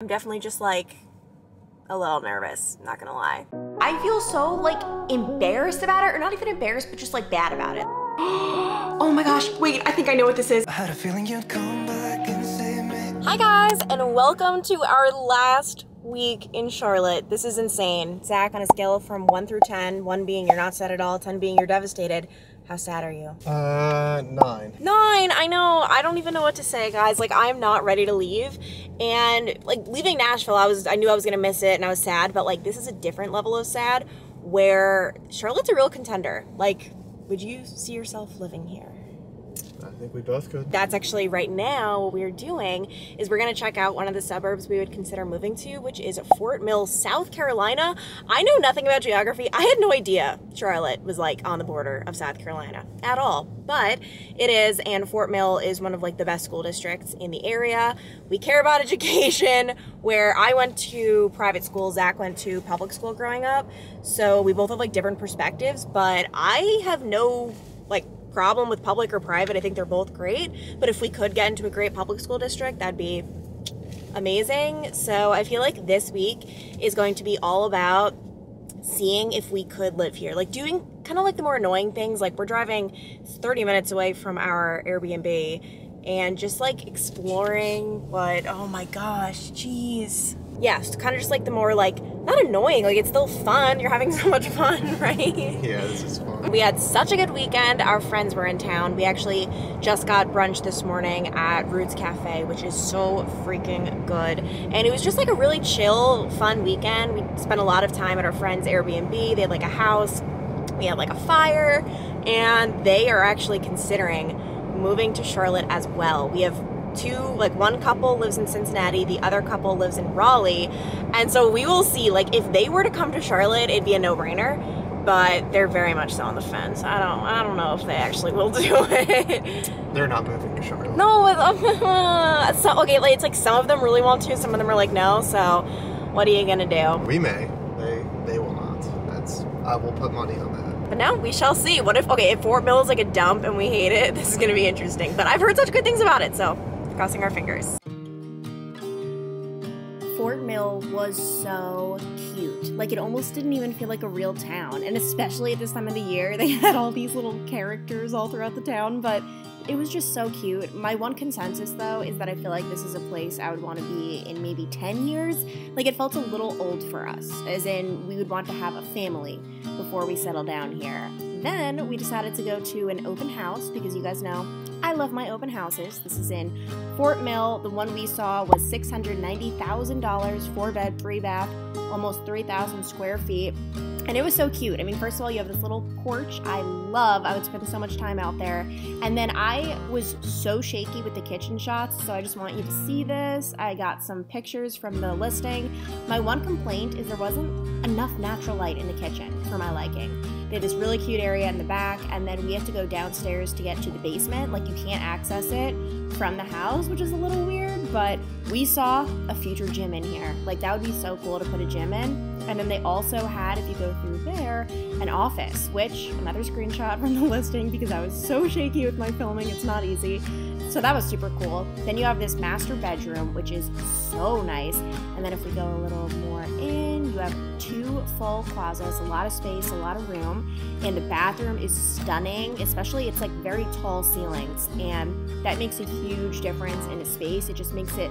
I'm definitely just like a little nervous, not gonna lie. I feel so like embarrassed about it, or not even embarrassed, but just like bad about it. Oh my gosh, wait, I think I know what this is. I had a feeling you'd come back and save me. Hi guys, and welcome to our last week in Charlotte. This is insane. Zach, on a scale from 1 through 10, 1 being you're not sad at all, 10 being you're devastated, how sad are you? 9. 9, I know. I don't even know what to say, guys. Like, I'm not ready to leave. And like leaving Nashville, I knew I was gonna miss it and I was sad, but like this is a different level of sad where Charlotte's a real contender. Like, would you see yourself living here? I think we both could. That's actually right now what we're doing is we're going to check out one of the suburbs we would consider moving to, which is Fort Mill, South Carolina. I know nothing about geography. I had no idea Charlotte was like on the border of South Carolina at all, but it is, and Fort Mill is one of like the best school districts in the area. We care about education, where I went to private school, Zach went to public school growing up, so we both have like different perspectives, but I have no like problem with public or private. I think they're both great, but if we could get into a great public school district, that'd be amazing. So I feel like this week is going to be all about seeing if we could live here, like doing kind of like the more annoying things, like we're driving 30 minutes away from our Airbnb and just like exploring, but oh my gosh, jeez. Yes, kind of just like the more like, not annoying, like it's still fun. You're having so much fun, right? Yeah, this is fun. We had such a good weekend. Our friends were in town. We actually just got brunch this morning at Roots Cafe, which is so freaking good. And it was just like a really chill, fun weekend. We spent a lot of time at our friend's Airbnb. They had like a house. We had like a fire. And they are actually considering moving to Charlotte as well. We have one couple lives in Cincinnati, the other couple lives in Raleigh, and so we will see. Like, if they were to come to Charlotte, it'd be a no-brainer, but they're very much so on the fence. I don't know if they actually will do it. They're not moving to Charlotte. No, so, okay, like, it's like some of them really want to, some of them are like no, so what are you gonna do? We may. They will not. I will put money on that. But now we shall see. What if Fort Mill is like a dump and we hate it? This is gonna be interesting, but I've heard such good things about it, so crossing our fingers. Fort Mill was so cute. Like, it almost didn't even feel like a real town. And especially at this time of the year, they had all these little characters all throughout the town, but it was just so cute. My one consensus, though, is that I feel like this is a place I would want to be in maybe 10 years. Like, it felt a little old for us, as in we would want to have a family before we settle down here. Then we decided to go to an open house because you guys know I love my open houses. This is in Fort Mill. The one we saw was $690,000, 4-bed, 3-bath, almost 3,000 square feet. And it was so cute. I mean, first of all, you have this little porch I love. I would spend so much time out there. And then I was so shaky with the kitchen shots, so I just want you to see this. I got some pictures from the listing. My one complaint is there wasn't enough natural light in the kitchen for my liking. They had this really cute area in the back, and then we have to go downstairs to get to the basement. Like, you can't access it from the house, which is a little weird, but we saw a future gym in here. Like, that would be so cool to put a gym in. And then they also had, if you go through there, an office, which, another screenshot from the listing because I was so shaky with my filming, it's not easy. So that was super cool. Then you have this master bedroom, which is so nice. And then if we go a little more in, you have 2 full closets, a lot of space, a lot of room. And the bathroom is stunning, especially it's like very tall ceilings. And that makes a huge difference in the space. It just makes it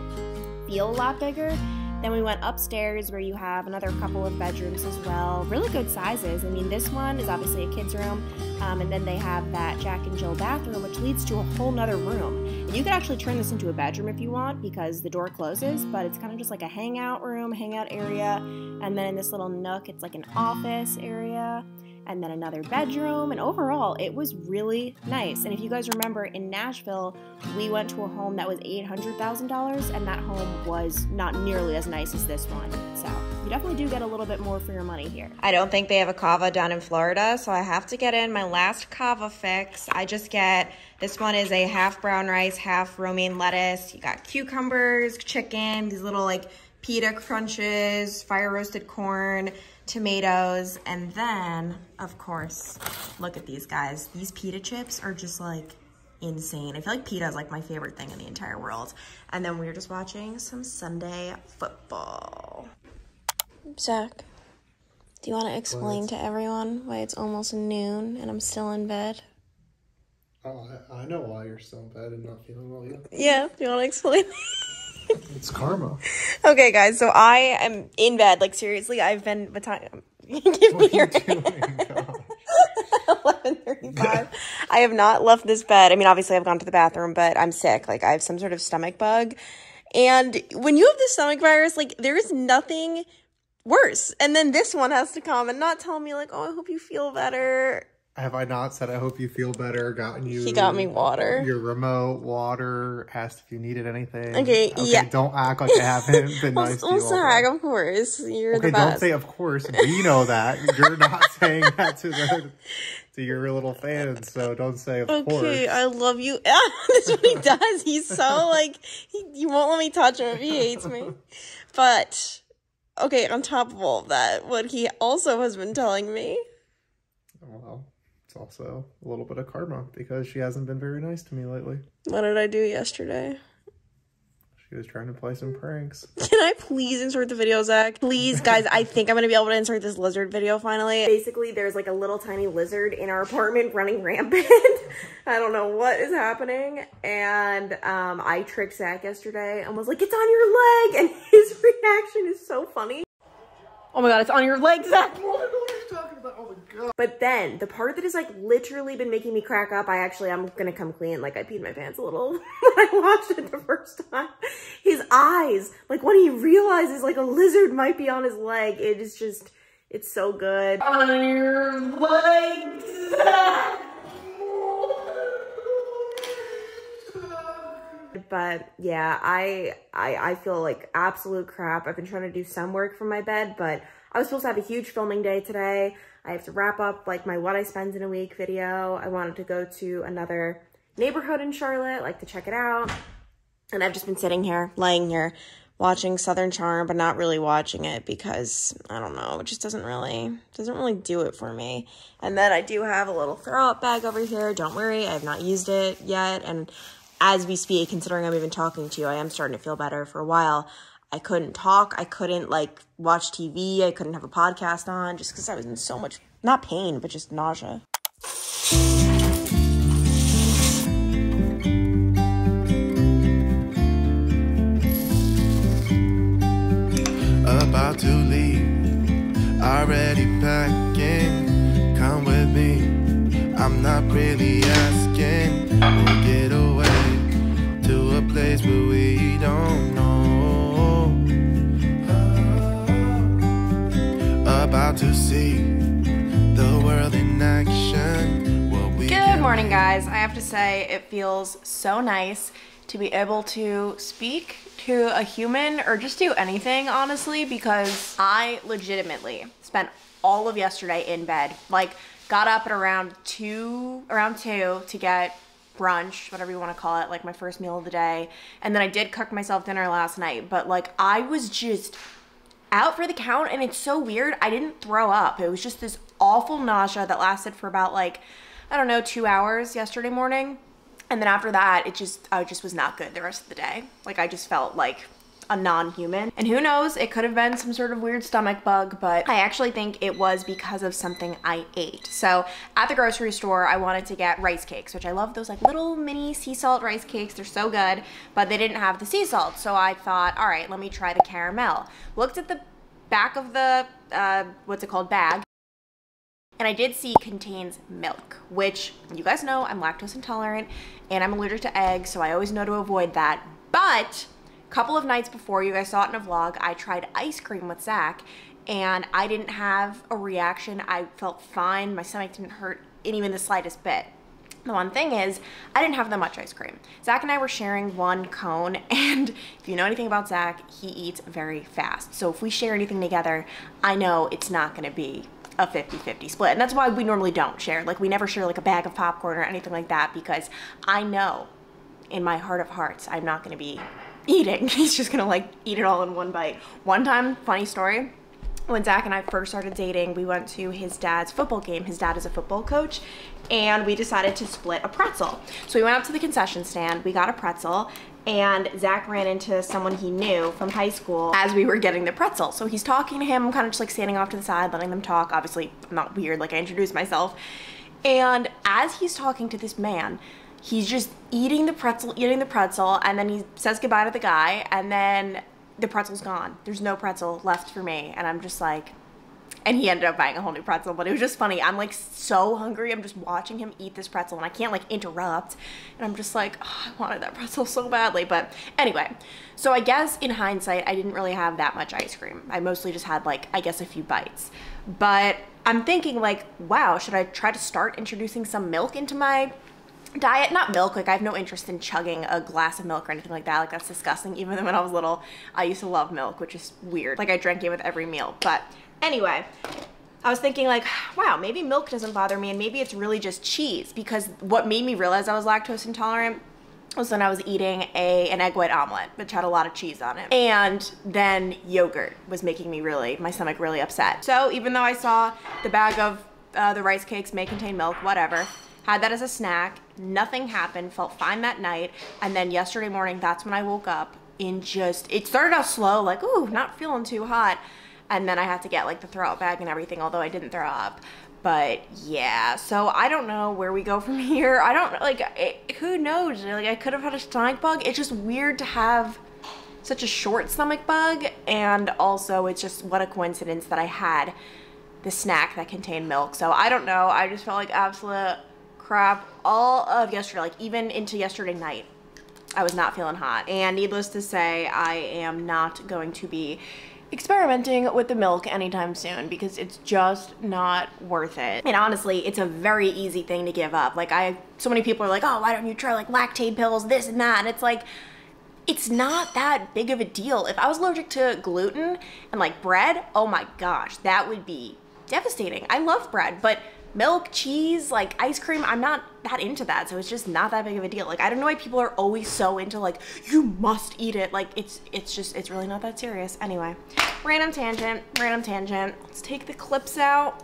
feel a lot bigger. Then we went upstairs where you have another couple of bedrooms as well. Really good sizes. I mean, this one is obviously a kid's room. And then they have that Jack and Jill bathroom, which leads to a whole nother room. And you could actually turn this into a bedroom if you want because the door closes, but it's kind of just like a hangout room, hangout area. And then in this little nook, it's like an office area. And then another bedroom, and overall, it was really nice. And if you guys remember, in Nashville, we went to a home that was $800,000, and that home was not nearly as nice as this one. So you definitely do get a little bit more for your money here. I don't think they have a kava down in Florida, so I have to get in my last kava fix. I just get, this one is a half brown rice, half romaine lettuce. You got cucumbers, chicken, these little like pita crunches, fire roasted corn, tomatoes, and then, of course, look at these guys. These pita chips are just like insane. I feel like pita is like my favorite thing in the entire world. And then we were just watching some Sunday football. Zach, do you want to explain to everyone why it's almost noon and I'm still in bed? Oh, I know why you're still in bed and not feeling well yet. Yeah, do you want to explain? It's karma. Okay, guys, so I am in bed. Like, seriously, I've been... Give me your... 11:35. I have not left this bed. I mean, obviously, I've gone to the bathroom, but I'm sick. Like, I have some sort of stomach bug. And when you have the stomach virus, like, there is nothing worse. And then this one has to come and not tell me, like, oh, I hope you feel better. Have I not said I hope you feel better? Gotten you... He got me water. Your remote, water, asked if you needed anything. Okay, yeah. Don't act like I haven't been nice to you. Zach, of course. You're the best. Don't say of course. We know that. You're not saying that to your little fans, so don't say of course. Okay, I love you. That's what he does. He's so, like, he won't let me touch him if he hates me. But, okay, on top of all of that, what he also has been telling me... Well... also a little bit of karma because she hasn't been very nice to me lately. What did I do yesterday? She was trying to play some pranks. Can I please insert the video, Zach? Please, guys, I think I'm gonna be able to insert this lizard video finally. Basically, there's like a little tiny lizard in our apartment running rampant. I don't know what is happening. And I tricked Zach yesterday and was like, it's on your leg. And his reaction is so funny. Oh my God, it's on your leg, Zach. What are you talking about? Oh my God. But then the part that has like literally been making me crack up, I'm gonna come clean. Like I peed my pants a little when I watched it the first time. His eyes, like when he realizes like a lizard might be on his leg, it is just, it's so good. On your leg, Zach. But yeah, I feel like absolute crap. I've been trying to do some work from my bed, but I was supposed to have a huge filming day today. I have to wrap up like my what I spend in a week video. I wanted to go to another neighborhood in Charlotte, like to check it out. And I've just been sitting here, laying here, watching Southern Charm, but not really watching it because, I don't know, it just doesn't really do it for me. And then I do have a little throw up bag over here. Don't worry, I have not used it yet. And as we speak, considering I'm even talking to you, I am starting to feel better. For a while, I couldn't talk. I couldn't, like, watch TV. I couldn't have a podcast on just because I was in so much, not pain, but just nausea. About to leave, already packing. Come with me, I'm not really asking. We'll get away to a place where we don't know. About to see the world in action. Good morning, guys. I have to say it feels so nice to be able to speak to a human or just do anything, honestly, because I legitimately spent all of yesterday in bed. Like, got up at around 2 to get brunch, whatever you want to call it, like my first meal of the day. And then I did cook myself dinner last night, but like I was just out for the count, and it's so weird. I didn't throw up. It was just this awful nausea that lasted for about like, I don't know, 2 hours yesterday morning. And then after that, I just was not good the rest of the day. Like I just felt like a non-human. And who knows, it could have been some sort of weird stomach bug, but I actually think it was because of something I ate. So at the grocery store, I wanted to get rice cakes, which I love those like little mini sea salt rice cakes. They're so good, but they didn't have the sea salt. So I thought, all right, let me try the caramel. Looked at the back of the, what's it called, bag. And I did see contains milk, which you guys know I'm lactose intolerant and I'm allergic to eggs, so I always know to avoid that. But a couple of nights before, you guys saw it in a vlog, I tried ice cream with Zach and I didn't have a reaction. I felt fine. My stomach didn't hurt even the slightest bit. The one thing is, I didn't have that much ice cream. Zach and I were sharing one cone, and if you know anything about Zach, he eats very fast. So if we share anything together, I know it's not gonna be a 50-50 split. And that's why we normally don't share. Like we never share like a bag of popcorn or anything like that, because I know in my heart of hearts, I'm not gonna be eating. He's just gonna like eat it all in one bite. One time, funny story, when Zach and I first started dating, we went to his dad's football game. His dad is a football coach, and we decided to split a pretzel. So we went up to the concession stand, we got a pretzel, and Zach ran into someone he knew from high school as we were getting the pretzel. So he's talking to him, I'm kind of just like standing off to the side, letting them talk. Obviously, I'm not weird, like I introduced myself. And as he's talking to this man, he's just eating the pretzel, and then he says goodbye to the guy, and then the pretzel's gone. There's no pretzel left for me, and I'm just like, and he ended up buying a whole new pretzel, but it was just funny. I'm like so hungry. I'm just watching him eat this pretzel, and I can't like interrupt, and I'm just like, oh, I wanted that pretzel so badly. But anyway, so I guess in hindsight, I didn't really have that much ice cream. I mostly just had like, I guess a few bites. But I'm thinking like, wow, should I try to start introducing some milk into my diet? Not milk, like I have no interest in chugging a glass of milk or anything like that. Like that's disgusting. Even when I was little, I used to love milk, which is weird. Like I drank it with every meal. But anyway, I was thinking like, wow, maybe milk doesn't bother me, and maybe it's really just cheese, because what made me realize I was lactose intolerant was when I was eating an egg white omelet, which had a lot of cheese on it. And then yogurt was making me my stomach really upset. So even though I saw the bag of the rice cakes may contain milk, whatever, had that as a snack, nothing happened, felt fine that night. And then yesterday morning, that's when I woke up in it started out slow, like, ooh, not feeling too hot. And then I had to get like the throw out bag and everything, although I didn't throw up. But yeah, so I don't know where we go from here. I don't, like, who knows? Like, I could have had a stomach bug. It's just weird to have such a short stomach bug. And also, it's just what a coincidence that I had the snack that contained milk. So I don't know. I just felt like absolute crap all of yesterday, like even into yesterday night. I was not feeling hot. And needless to say, I am not going to be experimenting with the milk anytime soon, because it's just not worth it. And honestly, it's a very easy thing to give up. Like so many people are like, oh, why don't you try like lactate pills, this and that? And it's like, it's not that big of a deal. If I was allergic to gluten and like bread, oh my gosh, that would be devastating. I love bread, but milk, cheese, like ice cream, I'm not that into that, so it's just not that big of a deal. Like I don't know why people are always so into like, you must eat it. Like it's really not that serious. Anyway, random tangent. Let's take the clips out.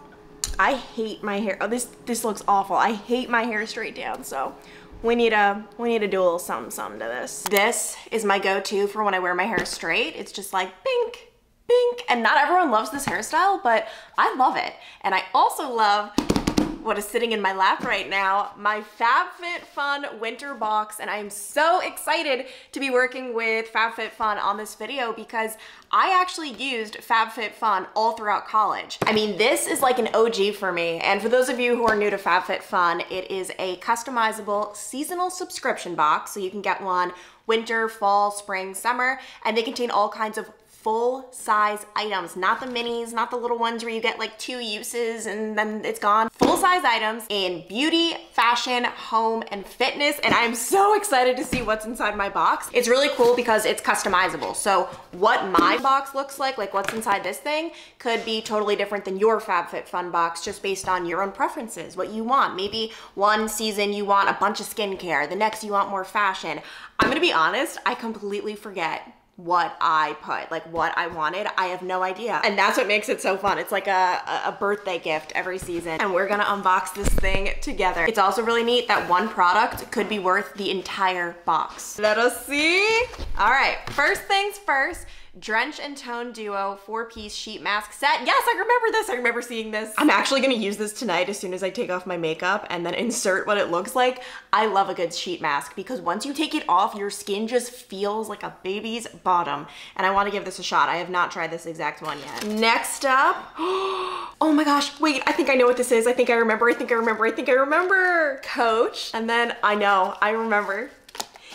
I hate my hair. Oh, this looks awful. I hate my hair straight down, so we need to do a little something to this. This is my go-to for when I wear my hair straight. It's just like bink, bink, and not everyone loves this hairstyle, but I love it. And I also love what is sitting in my lap right now, my FabFitFun winter box. And I'm so excited to be working with FabFitFun on this video, because I actually used FabFitFun all throughout college. I mean, this is like an OG for me. And for those of you who are new to FabFitFun, it is a customizable seasonal subscription box. So you can get one winter, fall, spring, summer, and they contain all kinds of full-size items, not the minis, not the little ones where you get like 2 uses and then it's gone. Full-size items in beauty, fashion, home, and fitness, and I'm so excited to see what's inside my box. It's really cool because it's customizable. So what my box looks like what's inside this thing, could be totally different than your FabFitFun box, just based on your own preferences, what you want. Maybe one season you want a bunch of skincare, the next you want more fashion. I'm gonna be honest, I completely forget what I put, like what I wanted. I have no idea. And that's what makes it so fun. It's like a birthday gift every season. And we're gonna unbox this thing together. It's also really neat that one product could be worth the entire box. Let us see. All right, first things first. Drench and Tone Duo 4-piece sheet mask set. Yes, I remember this. I remember seeing this. I'm actually gonna use this tonight as soon as I take off my makeup and then insert what it looks like. I love a good sheet mask because once you take it off, your skin just feels like a baby's bottom. And I wanna give this a shot. I have not tried this exact one yet. Next up, oh my gosh, wait, I think I know what this is. I think I remember. Coach. And then I remember.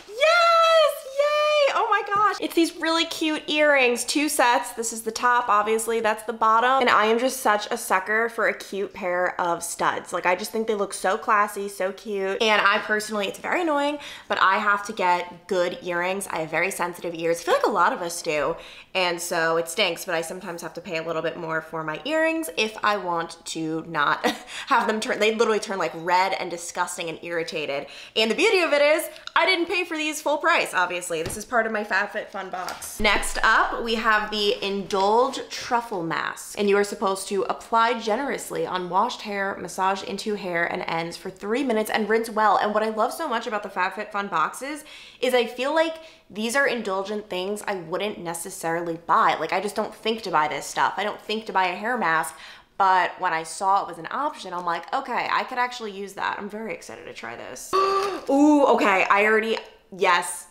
Yes, yay, oh my gosh. It's these really cute earrings, 2 sets. This is the top, obviously, that's the bottom. And I am just such a sucker for a cute pair of studs. Like, I just think they look so classy, so cute. And I personally, it's very annoying, but I have to get good earrings. I have very sensitive ears. I feel like a lot of us do. And so it stinks, but I sometimes have to pay a little bit more for my earrings if I want to not have them turn, they literally turn like red and disgusting and irritated. And the beauty of it is, I didn't pay for these full price, obviously. This is part of my FabFitFun FabFitFun box. Next up, we have the Indulge Truffle Mask. And you are supposed to apply generously on washed hair, massage into hair and ends for 3 minutes and rinse well. And what I love so much about the FabFitFun boxes is I feel like these are indulgent things I wouldn't necessarily buy. Like, I just don't think to buy this stuff. I don't think to buy a hair mask. But when I saw it was an option, I'm like, okay, I could actually use that. I'm very excited to try this. Ooh, okay, yes,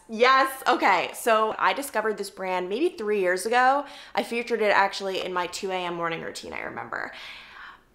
okay. So I discovered this brand maybe 3 years ago. I featured it actually in my 2 a.m. morning routine, I remember.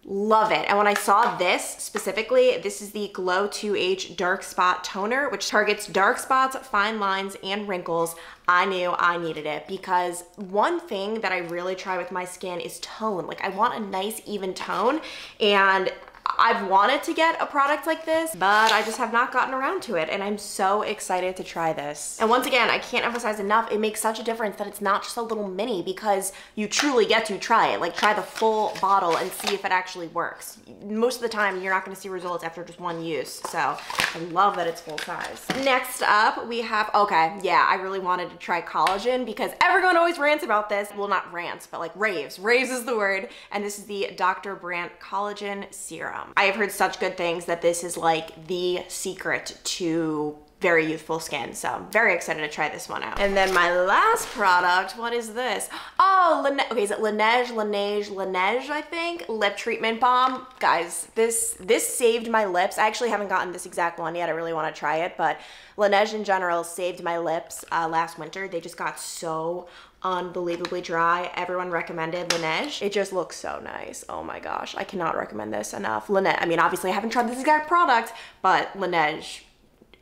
Love it. And when I saw this specifically, this is the Glow 2H Dark Spot Toner, which targets dark spots, fine lines, and wrinkles. I knew I needed it because one thing that I really try with my skin is tone. Like, I want a nice even tone, and I've wanted to get a product like this, but I just have not gotten around to it, and I'm so excited to try this. And once again, I can't emphasize enough, it makes such a difference that it's not just a little mini, because you truly get to try it. Like, try the full bottle and see if it actually works. Most of the time, you're not gonna see results after just one use, so I love that it's full size. Next up, we have, okay, yeah, I really wanted to try collagen because everyone always rants about this. Well, not rants, but like raves. Raves is the word, and this is the Dr. Brandt Collagen Serum. I have heard such good things that this is like the secret to very youthful skin. So I'm very excited to try this one out. And then my last product, what is this? Oh, okay, is it Laneige, I think? Lip treatment balm. Guys, this saved my lips. I actually haven't gotten this exact one yet. I really want to try it, but Laneige in general saved my lips last winter. They just got so unbelievably dry. Everyone recommended Laneige. It just looks so nice. Oh my gosh, I cannot recommend this enough. Laneige, I mean, obviously I haven't tried this exact product, but Laneige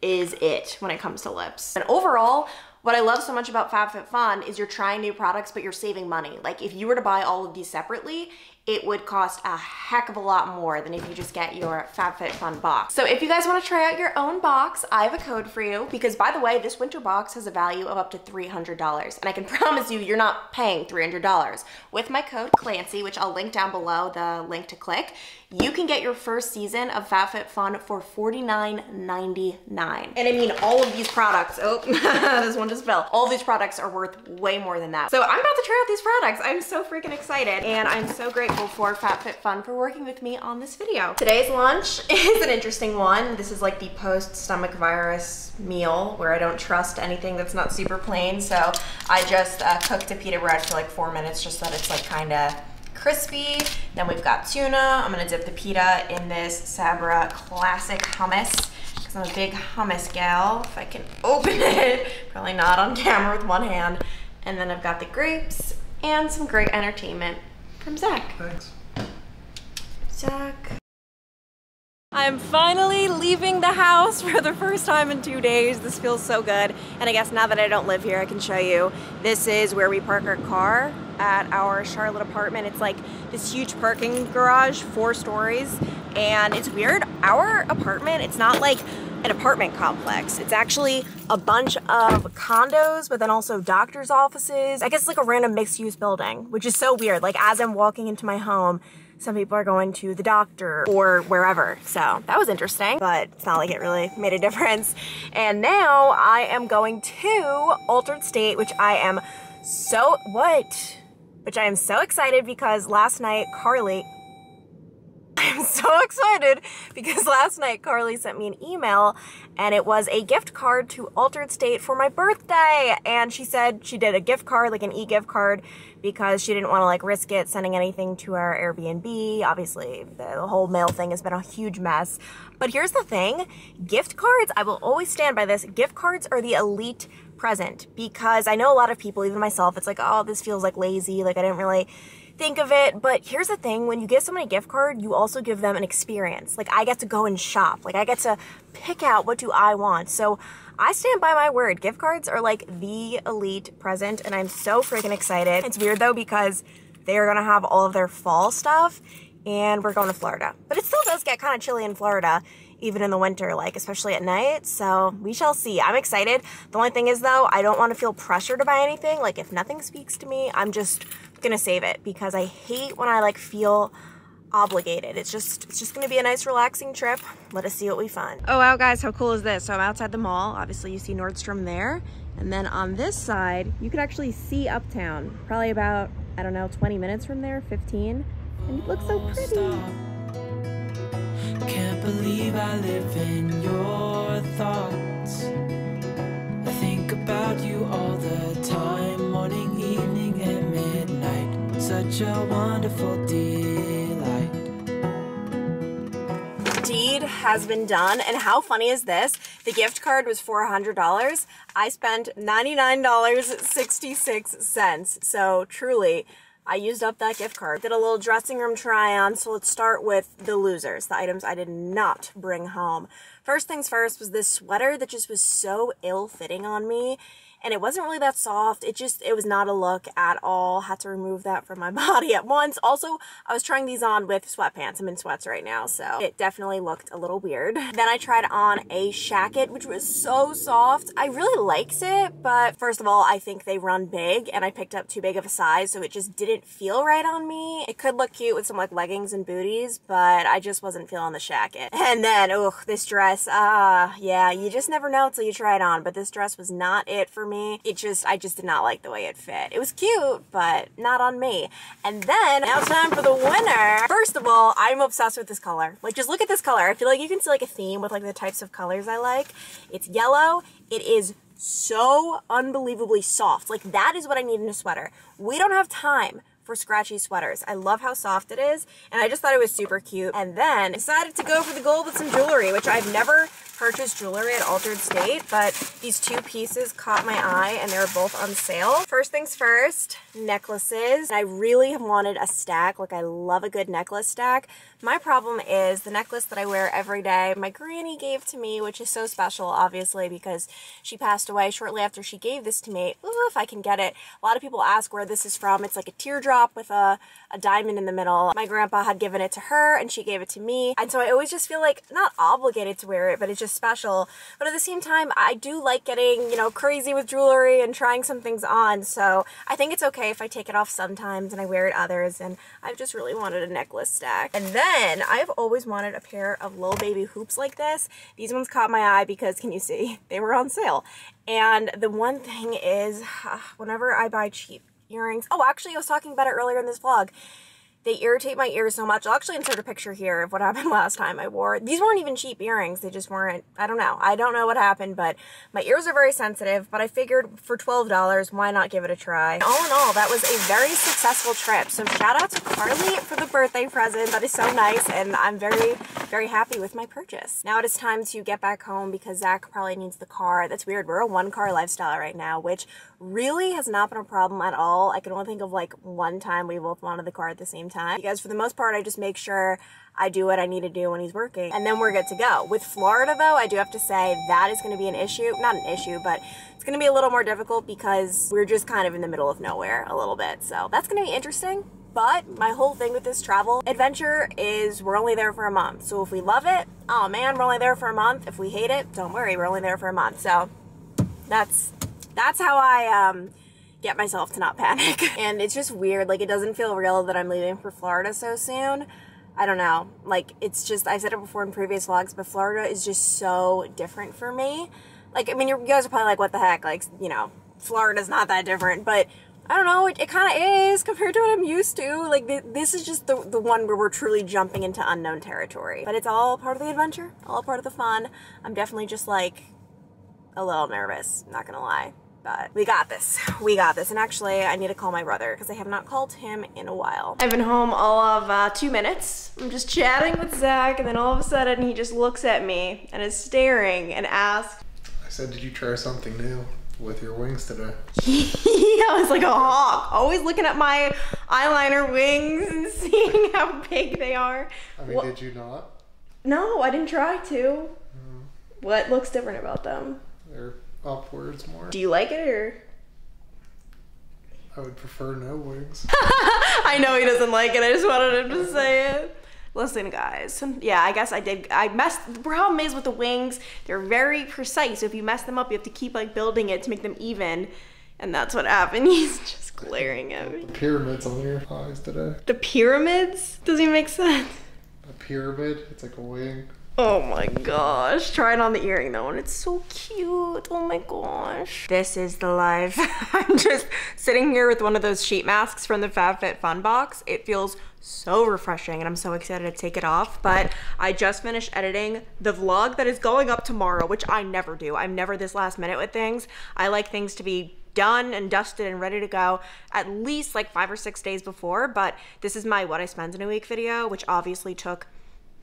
is it when it comes to lips. And overall, what I love so much about FabFitFun is you're trying new products, but you're saving money. Like, if you were to buy all of these separately, it would cost a heck of a lot more than if you just get your FabFitFun box. So if you guys want to try out your own box, I have a code for you, because by the way, this winter box has a value of up to $300, and I can promise you, you're not paying $300. With my code Clancy, which I'll link down below, the link to click, you can get your first season of FabFitFun for $49.99. And I mean, all of these products, oh, this one just fell. All these products are worth way more than that. So I'm about to try out these products. I'm so freaking excited, and I'm so grateful for FabFitFun for working with me on this video. Today's lunch is an interesting one. This is like the post-stomach virus meal where I don't trust anything that's not super plain. So I just cooked a pita bread for like 4 minutes just so that it's like kind of crispy. Then we've got tuna. I'm gonna dip the pita in this Sabra classic hummus because I'm a big hummus gal. If I can open it, probably not on camera with one hand. And then I've got the grapes and some great entertainment from Zach. Thanks. Zach. I'm finally leaving the house for the first time in 2 days. This feels so good. And I guess now that I don't live here, I can show you. This is where we park our car at our Charlotte apartment. It's like this huge parking garage, 4 stories. And it's weird, our apartment, it's not like an apartment complex. It's actually a bunch of condos, but then also doctor's offices. I guess it's like a random mixed-use building, which is so weird. Like, as I'm walking into my home, some people are going to the doctor or wherever. So that was interesting, but it's not like it really made a difference. And now I am going to Altered State, which I am so excited because last night I'm so excited because last night Carly sent me an email and it was a gift card to Altered State for my birthday. And she said she did a gift card, like an e-gift card, because she didn't want to like risk it sending anything to our Airbnb. Obviously, the whole mail thing has been a huge mess. But here's the thing, gift cards, I will always stand by this, gift cards are the elite present, because I know a lot of people, even myself, it's like, oh, this feels like lazy, like I didn't really think of it. But here's the thing, when you give someone a gift card, you also give them an experience. Like, I get to go and shop, like I get to pick out what do I want. So I stand by my word, gift cards are like the elite present, and I'm so freaking excited. It's weird though, because they are gonna have all of their fall stuff and we're going to Florida. But it still does get kind of chilly in Florida, even in the winter, like especially at night. So we shall see. I'm excited. The only thing is though, I don't want to feel pressure to buy anything. Like if nothing speaks to me, I'm just gonna save it, because I hate when I like feel obligated. It's just gonna be a nice relaxing trip. Let us see what we find. Oh wow guys, how cool is this? So I'm outside the mall. Obviously you see Nordstrom there. And then on this side, you could actually see Uptown. Probably about, I don't know, 20 minutes from there, 15. And it looks so pretty. Can't believe I live in your thoughts. I think about you all the time, morning, evening, and midnight. Such a wonderful delight. Deed has been done, and how funny is this? The gift card was $400. I spent $99.66. So truly, I used up that gift card. Did a little dressing room try on, so let's start with the losers, the items I did not bring home. First things first was this sweater that just was so ill-fitting on me. And it wasn't really that soft. It was not a look at all. Had to remove that from my body at once. Also, I was trying these on with sweatpants. I'm in sweats right now, so it definitely looked a little weird. Then I tried on a shacket, which was so soft. I really liked it, but first of all, I think they run big, and I picked up too big of a size, so it just didn't feel right on me. It could look cute with some like leggings and booties, but I just wasn't feeling the shacket. And then, ugh, this dress, yeah, you just never know until you try it on, but this dress was not it for me. I just did not like the way it fit. It was cute, but not on me. And then, now it's time for the winner. First of all, I'm obsessed with this color. Like, just look at this color. I feel like you can see like a theme with like the types of colors I like. It's yellow. It is so unbelievably soft. Like, that is what I need in a sweater. We don't have time for scratchy sweaters. I love how soft it is, and I just thought it was super cute. And then decided to go for the gold with some jewelry, which I've never purchased jewelry at Altered State, but these two pieces caught my eye and they were both on sale. First things first, necklaces. I really have wanted a stack. Like, I love a good necklace stack. My problem is the necklace that I wear every day, my granny gave to me, which is so special, obviously, because she passed away shortly after she gave this to me. Ooh, if I can get it. A lot of people ask where this is from. It's like a teardrop with a diamond in the middle. My grandpa had given it to her and she gave it to me. And so I always just feel like, not obligated to wear it, but it's just special. But at the same time, I do like getting, you know, crazy with jewelry and trying some things on. So I think it's okay if I take it off sometimes and I wear it others. And I've just really wanted a necklace stack. And then I've always wanted a pair of little baby hoops like this. These ones caught my eye because, can you see? They were on sale. And the one thing is, whenever I buy cheap earrings, oh, actually I was talking about it earlier in this vlog. They irritate my ears so much. I'll actually insert a picture here of what happened last time I wore. These weren't even cheap earrings. They just weren't, I don't know. I don't know what happened, but my ears are very sensitive, but I figured for $12, why not give it a try? All in all, that was a very successful trip. So shout out to Carly for the birthday present. That is so nice, and I'm very, very happy with my purchase. Now it is time to get back home because Zach probably needs the car. That's weird. We're a one-car lifestyle right now, which really has not been a problem at all. I can only think of like one time we both wanted the car at the same time. Because for the most part, I just make sure I do what I need to do when he's working, and then we're good to go. With Florida though, I do have to say that is going to be an issue. Not an issue, but it's going to be a little more difficult because we're just kind of in the middle of nowhere a little bit. So that's going to be interesting. But my whole thing with this travel adventure is we're only there for a month. So if we love it, oh man, we're only there for a month. If we hate it, don't worry, we're only there for a month. So that's how I get myself to not panic. And it's just weird, like, it doesn't feel real that I'm leaving for Florida so soon. I don't know, like, it's just, I've said it before in previous vlogs, but Florida is just so different for me. Like, I mean, you guys are probably like, what the heck, like, you know, Florida's not that different, but I don't know, it kind of is compared to what I'm used to. Like, this is just the one where we're truly jumping into unknown territory. But it's all part of the adventure, all part of the fun. I'm definitely just, like, a little nervous, not gonna lie. But we got this. We got this. And actually, I need to call my brother because I have not called him in a while. I've been home all of 2 minutes. I'm just chatting with Zach, and then all of a sudden he just looks at me and is staring and asks, I said, did you try something new with your wings today? Yeah, I was like a hawk. Always looking at my eyeliner wings and seeing how big they are. I mean, did you not? No, I didn't try to. What looks different about them? They're upwards more. Do you like it, or? I would prefer no wings. I know he doesn't like it. I just wanted him to say it. Listen, guys. Yeah, I guess I did. The problem is with the wings, they're very precise. So if you mess them up, you have to keep like building it to make them even. And that's what happened. He's just glaring at me. The pyramids on your eyes today. The pyramids? Doesn't even make sense. A pyramid, it's like a wing. Oh my gosh. Try it on the earring though, and it's so cute. Oh my gosh. This is the life. I'm just sitting here with one of those sheet masks from the FabFitFun box. It feels so refreshing and I'm so excited to take it off. But I just finished editing the vlog that is going up tomorrow, which I never do. I'm never this last minute with things. I like things to be done and dusted and ready to go at least like 5 or 6 days before. But this is my what I spent in a week video, which obviously took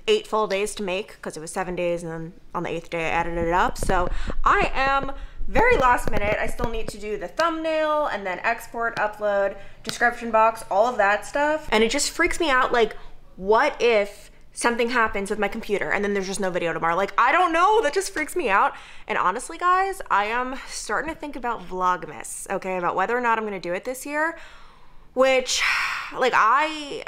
8 full days to make because it was 7 days, and then on the 8th day I edited it up. So I am very last minute. I still need to do the thumbnail and then export, upload, description box, all of that stuff. And it just freaks me out, like, what if something happens with my computer and then there's just no video tomorrow? Like, I don't know, that just freaks me out. And honestly guys, I am starting to think about vlogmas, okay, about whether or not I'm gonna do it this year, which, like, I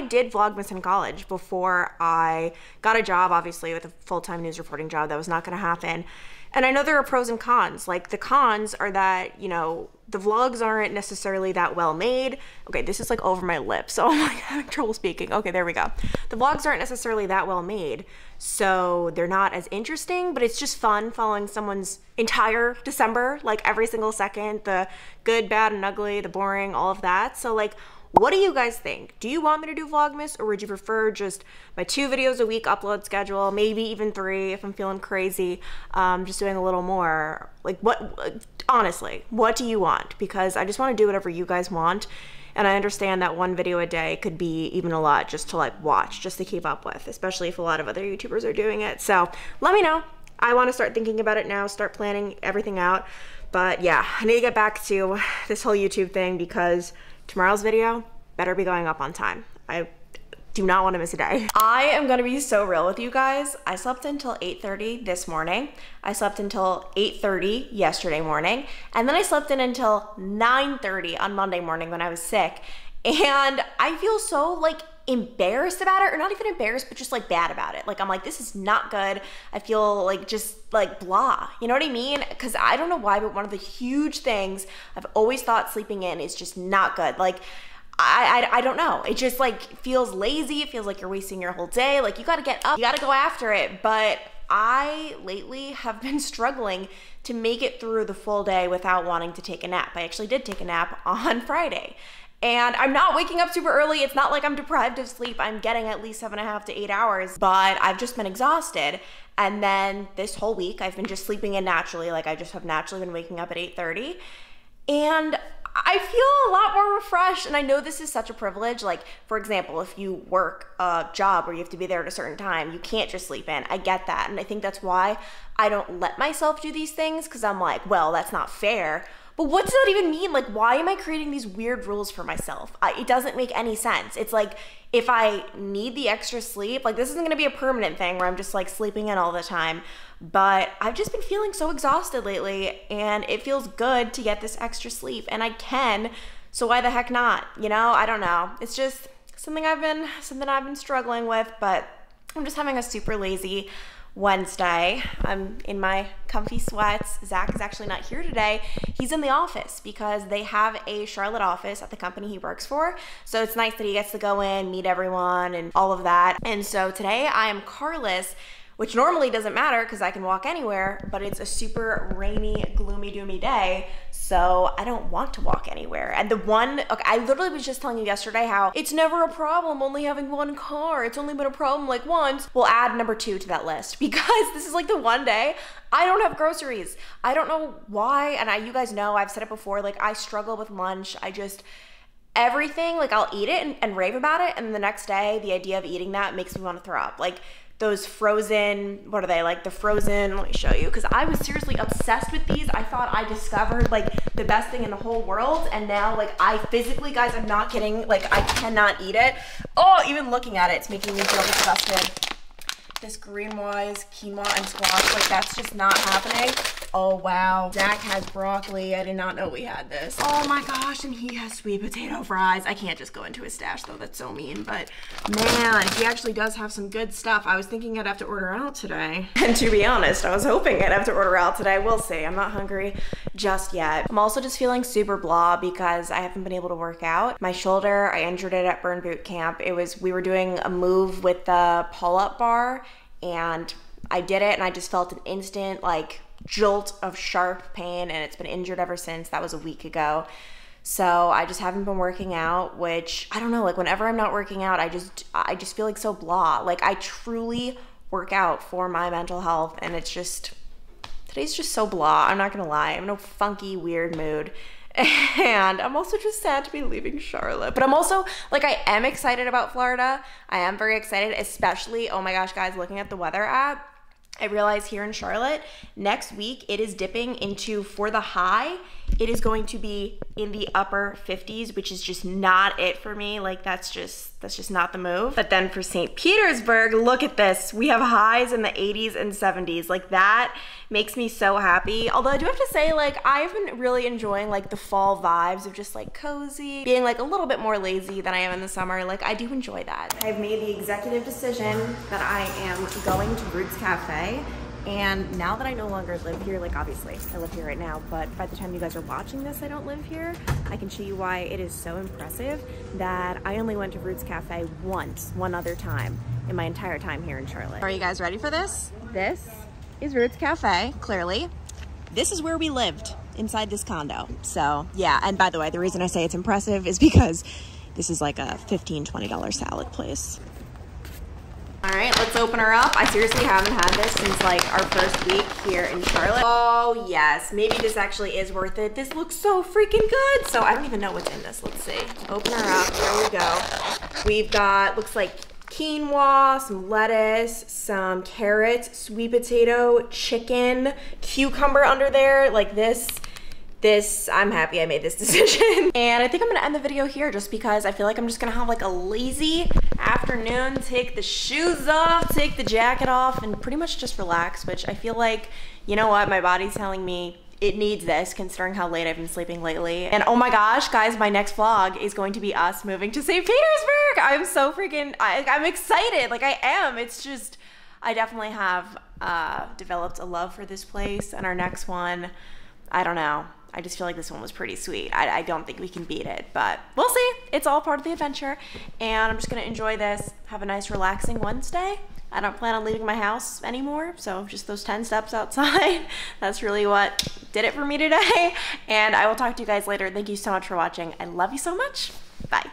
did vlogmas in college before I got a job, obviously, with a full-time news reporting job. That was not gonna happen. And I know there are pros and cons. Like, the cons are that, you know, the vlogs aren't necessarily that well made. Okay, this is like over my lips, so I'm like having trouble speaking. Okay, there we go. The vlogs aren't necessarily that well made, so they're not as interesting, but it's just fun following someone's entire December, like every single second, the good, bad, and ugly, the boring, all of that. So like, what do you guys think? Do you want me to do Vlogmas, or would you prefer just my 2 videos a week upload schedule, maybe even 3 if I'm feeling crazy, just doing a little more? Like, what, honestly, what do you want? Because I just want to do whatever you guys want, and I understand that 1 video a day could be even a lot just to like watch, just to keep up with, especially if a lot of other YouTubers are doing it. So let me know. I want to start thinking about it now, start planning everything out. But yeah, I need to get back to this whole YouTube thing because tomorrow's video better be going up on time. I do not want to miss a day. I am gonna be so real with you guys. I slept until 8:30 this morning. I slept until 8:30 yesterday morning. And then I slept in until 9:30 on Monday morning when I was sick. And I feel so like embarrassed about it, or not even embarrassed, but just like bad about it. Like, I'm like, this is not good. I feel like just like blah, you know what I mean? Because I don't know why, but one of the huge things I've always thought sleeping in is just not good. Like, I don't know. It just like feels lazy. It feels like you're wasting your whole day. Like, you got to get up, you got to go after it. But I lately have been struggling to make it through the full day without wanting to take a nap. I actually did take a nap on Friday. And I'm not waking up super early. It's not like I'm deprived of sleep. I'm getting at least 7.5 to 8 hours, but I've just been exhausted. And then this whole week, I've been just sleeping in naturally. Like, I just have naturally been waking up at 8:30. And I feel a lot more refreshed. And I know this is such a privilege. Like, for example, if you work a job where you have to be there at a certain time, you can't just sleep in. I get that. And I think that's why I don't let myself do these things, because I'm like, well, that's not fair. But what does that even mean? Like, why am I creating these weird rules for myself? It doesn't make any sense. It's like, if I need the extra sleep, like, this isn't gonna be a permanent thing where I'm just like sleeping in all the time, but I've just been feeling so exhausted lately, and it feels good to get this extra sleep, and I can, so why the heck not? You know, I don't know. It's just something I've been struggling with, but I'm just having a super lazy Wednesday. I'm in my comfy sweats. Zach is actually not here today. He's in the office because they have a Charlotte office at the company he works for. So it's nice that he gets to go in, meet everyone and all of that. And so today I am carless, which normally doesn't matter because I can walk anywhere, but it's a super rainy, gloomy, doomy day. So I don't want to walk anywhere. And okay, I literally was just telling you yesterday how it's never a problem only having 1 car. It's only been a problem like once. We'll add number 2 to that list because this is like the one day I don't have groceries. I don't know why. And you guys know, I've said it before, like, I struggle with lunch. Everything, like, I'll eat it and rave about it. And the next day, the idea of eating that makes me want to throw up. Like, those frozen, what are they, like the frozen, let me show you, because I was seriously obsessed with these. I thought I discovered like the best thing in the whole world, and now like I physically, guys, I'm not kidding, like I cannot eat it. Oh, even looking at it, it's making me feel disgusted. This green wise quinoa and squash, like that's just not happening. Oh wow, Zach has broccoli. I did not know we had this. Oh my gosh, and he has sweet potato fries. I can't just go into his stash though, that's so mean, but man, he actually does have some good stuff. I was thinking I'd have to order out today. And to be honest, I was hoping I'd have to order out today. We'll see, I'm not hungry just yet. I'm also just feeling super blah because I haven't been able to work out. My shoulder, I injured it at burn boot camp. We were doing a move with the pull-up bar and I did it and I just felt an instant like jolt of sharp pain and it's been injured ever since. That was a week ago. So I just haven't been working out, which I don't know, like whenever I'm not working out, I just feel like so blah. Like I truly work out for my mental health and it's just, today's just so blah. I'm not gonna lie, I'm in a funky, weird mood. And I'm also just sad to be leaving Charlotte. But I'm also, like, I am excited about Florida. I am very excited, especially, oh my gosh, guys, looking at the weather app, I realize here in Charlotte, next week it is dipping into, for the high, it is going to be in the upper 50s, which is just not it for me. Like that's just not the move. But then for St. Petersburg, look at this. We have highs in the 80s and 70s. Like that makes me so happy. Although I do have to say, like, I've been really enjoying like the fall vibes of just like cozy, being like a little bit more lazy than I am in the summer. Like I do enjoy that. I've made the executive decision that I am going to Roots Cafe. And now that I no longer live here, like obviously I live here right now, but by the time you guys are watching this, I don't live here. I can show you why it is so impressive that I only went to Roots Cafe one other time in my entire time here in Charlotte. Are you guys ready for this? This is Roots Cafe, clearly. This is where we lived, inside this condo. So yeah, and by the way, the reason I say it's impressive is because this is like a $15, $20 salad place. All right, let's open her up. I seriously haven't had this since like our first week here in Charlotte. Oh yes, maybe this actually is worth it. This looks so freaking good. So I don't even know what's in this. Let's see. Open her up, there we go. We've got, looks like quinoa, some lettuce, some carrots, sweet potato, chicken, cucumber under there, like this, I'm happy I made this decision. And I think I'm gonna end the video here just because I feel like I'm just gonna have like a lazy afternoon, take the shoes off, take the jacket off, and pretty much just relax, which I feel like, you know what, my body's telling me it needs this considering how late I've been sleeping lately. And oh my gosh, guys, my next vlog is going to be us moving to St. Petersburg. I'm so freaking, I'm excited, like I am. It's just, I definitely have developed a love for this place, and our next one, I don't know. I just feel like this one was pretty sweet. I don't think we can beat it, but we'll see. It's all part of the adventure, and I'm just gonna enjoy this, have a nice relaxing Wednesday. I don't plan on leaving my house anymore, so just those 10 steps outside, that's really what did it for me today, and I will talk to you guys later. Thank you so much for watching. I love you so much. Bye.